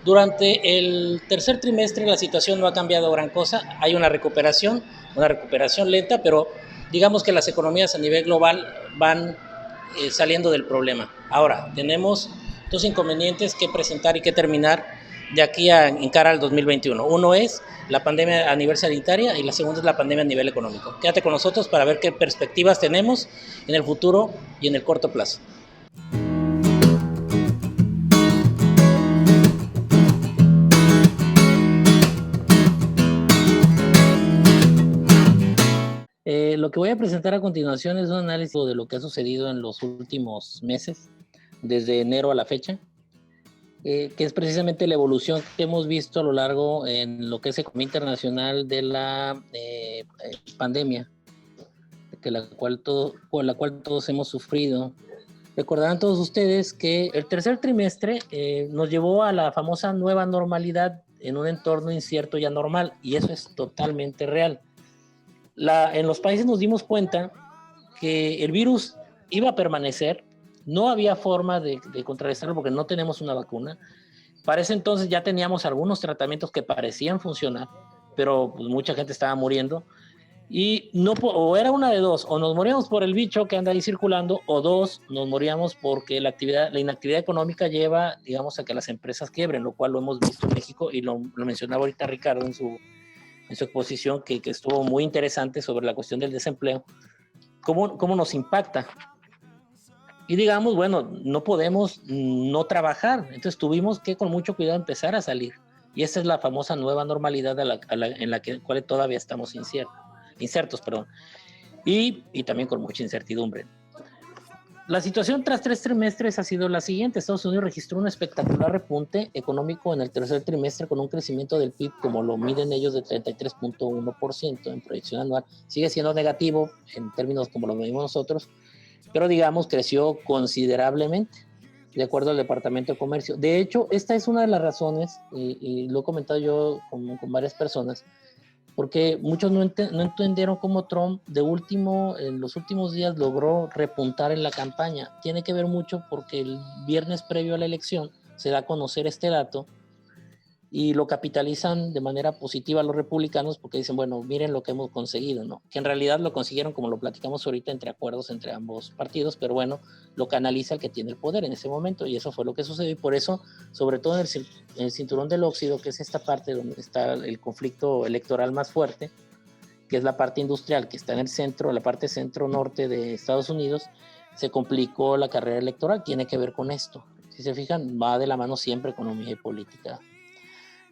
Durante el tercer trimestre la situación no ha cambiado gran cosa, hay una recuperación lenta, pero digamos que las economías a nivel global van saliendo del problema. Ahora, tenemos dos inconvenientes que presentar y que terminar de aquí en cara al 2021. Uno es la pandemia a nivel sanitaria y la segunda es la pandemia a nivel económico. Quédate con nosotros para ver qué perspectivas tenemos en el futuro y en el corto plazo. Lo que voy a presentar a continuación es un análisis de lo que ha sucedido en los últimos meses, desde enero a la fecha, que es precisamente la evolución que hemos visto a lo largo en lo que es economía internacional de la pandemia, por la cual todos hemos sufrido. Recordarán todos ustedes que el tercer trimestre nos llevó a la famosa nueva normalidad en un entorno incierto y anormal, y eso es totalmente real. En los países nos dimos cuenta que el virus iba a permanecer, no había forma de contrarrestarlo porque no tenemos una vacuna. Para ese entonces ya teníamos algunos tratamientos que parecían funcionar, pero pues, mucha gente estaba muriendo. Y no, o era una de dos, o nos moríamos por el bicho que anda ahí circulando, o dos, nos moríamos porque la inactividad económica lleva, digamos, a que las empresas quiebren, lo cual lo hemos visto en México y lo mencionaba ahorita Ricardo en su exposición, que estuvo muy interesante sobre la cuestión del desempleo, cómo nos impacta. Y digamos, bueno, no podemos no trabajar, entonces tuvimos que con mucho cuidado empezar a salir. Y esa es la famosa nueva normalidad en la cual todavía estamos insertos, perdón. Y también con mucha incertidumbre. La situación tras 3 trimestres ha sido la siguiente. Estados Unidos registró un espectacular repunte económico en el tercer trimestre con un crecimiento del PIB, como lo miden ellos, de 33.1% en proyección anual. Sigue siendo negativo en términos como lo medimos nosotros, pero digamos creció considerablemente, de acuerdo al Departamento de Comercio. De hecho, esta es una de las razones, y lo he comentado yo con varias personas, porque muchos no entendieron cómo Trump en los últimos días logró repuntar en la campaña. Tiene que ver mucho porque el viernes previo a la elección se da a conocer este dato y lo capitalizan de manera positiva los republicanos porque dicen, bueno, miren lo que hemos conseguido, ¿no? Que en realidad lo consiguieron, como lo platicamos ahorita, entre acuerdos entre ambos partidos, pero bueno, lo canaliza el que tiene el poder en ese momento y eso fue lo que sucedió y por eso, sobre todo en el cinturón del óxido, que es esta parte donde está el conflicto electoral más fuerte, que es la parte industrial que está en el centro, la parte centro-norte de Estados Unidos, se complicó la carrera electoral, tiene que ver con esto. Si se fijan, va de la mano siempre economía y política.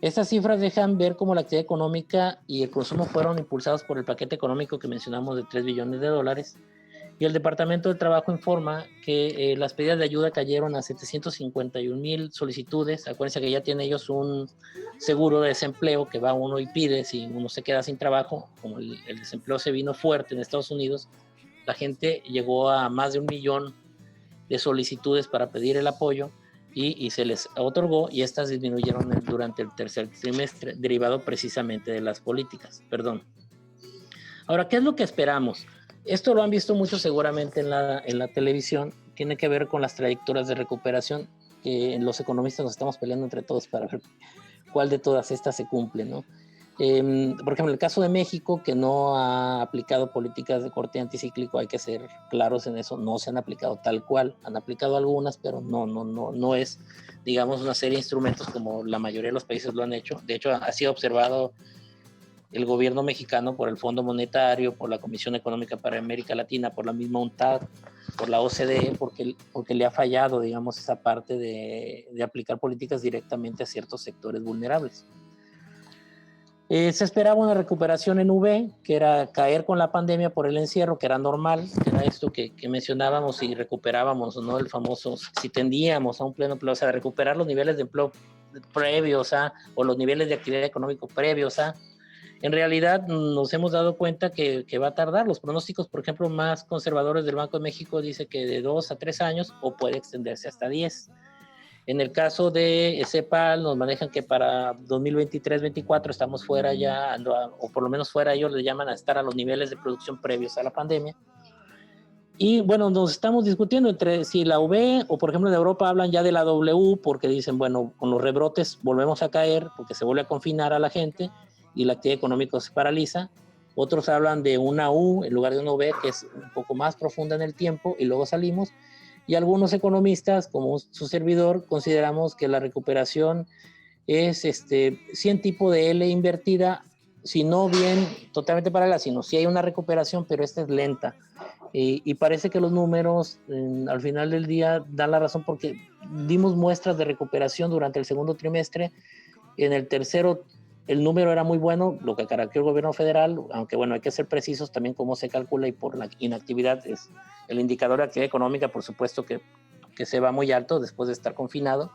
Estas cifras dejan ver cómo la actividad económica y el consumo fueron impulsados por el paquete económico que mencionamos de $3 billones. Y el Departamento de Trabajo informa que las pedidas de ayuda cayeron a 751,000 solicitudes. Acuérdense que ya tienen ellos un seguro de desempleo que va uno y pide si uno se queda sin trabajo. Como el desempleo se vino fuerte en Estados Unidos, la gente llegó a más de 1 millón de solicitudes para pedir el apoyo y se les otorgó y estas disminuyeron durante el tercer trimestre, derivado precisamente de las políticas. Perdón. Ahora, ¿qué es lo que esperamos? Esto lo han visto mucho seguramente en la televisión, tiene que ver con las trayectorias de recuperación, que los economistas nos estamos peleando entre todos para ver cuál de todas estas se cumple, ¿no? Por ejemplo, en el caso de México, que no ha aplicado políticas de corte anticíclico, hay que ser claros en eso, no se han aplicado tal cual, han aplicado algunas, pero no es, digamos, una serie de instrumentos como la mayoría de los países lo han hecho. De hecho, ha sido observado el gobierno mexicano por el Fondo Monetario, por la Comisión Económica para América Latina, por la misma UNTAD, por la OCDE, porque le ha fallado, digamos, esa parte de aplicar políticas directamente a ciertos sectores vulnerables. Se esperaba una recuperación en V, que era caer con la pandemia por el encierro, que era normal, que era esto que mencionábamos, si recuperábamos o no el famoso, si tendíamos a un pleno empleo, o sea, recuperar los niveles de empleo previos o los niveles de actividad económica previos en realidad nos hemos dado cuenta que va a tardar. Los pronósticos, por ejemplo, más conservadores del Banco de México dice que de 2 a 3 años o puede extenderse hasta 10. En el caso de CEPAL nos manejan que para 2023-24 estamos fuera ya, o por lo menos fuera, ellos le llaman a estar a los niveles de producción previos a la pandemia. Y bueno, nos estamos discutiendo entre si la V o por ejemplo en Europa hablan ya de la W porque dicen, bueno, con los rebrotes volvemos a caer porque se vuelve a confinar a la gente y la actividad económica se paraliza. Otros hablan de una U en lugar de una V que es un poco más profunda en el tiempo y luego salimos. Y algunos economistas, como su servidor, consideramos que la recuperación es sí en tipo de L invertida, si no bien totalmente paralela, sino si hay una recuperación, pero esta es lenta. Y parece que los números al final del día dan la razón porque dimos muestras de recuperación durante el segundo trimestre. En el tercero el número era muy bueno, lo que caracterizó el gobierno federal, aunque bueno, hay que ser precisos también cómo se calcula y por la inactividad es el indicador de actividad económica, por supuesto que se va muy alto después de estar confinado.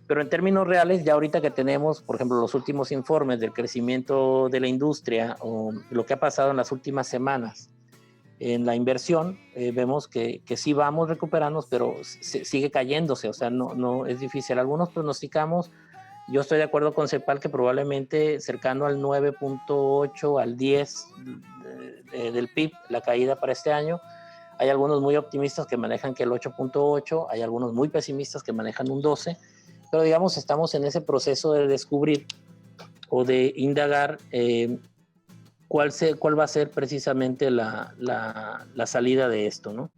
Pero en términos reales, ya ahorita que tenemos, por ejemplo, los últimos informes del crecimiento de la industria o lo que ha pasado en las últimas semanas en la inversión, vemos que sí vamos recuperando, pero sigue cayéndose, o sea, no es difícil. Algunos pronosticamos, yo estoy de acuerdo con CEPAL que probablemente cercano al 9.8, al 10 del PIB, la caída para este año. Hay algunos muy optimistas que manejan que el 8.8, hay algunos muy pesimistas que manejan un 12, pero digamos estamos en ese proceso de descubrir o de indagar cuál va a ser precisamente la salida de esto, ¿no?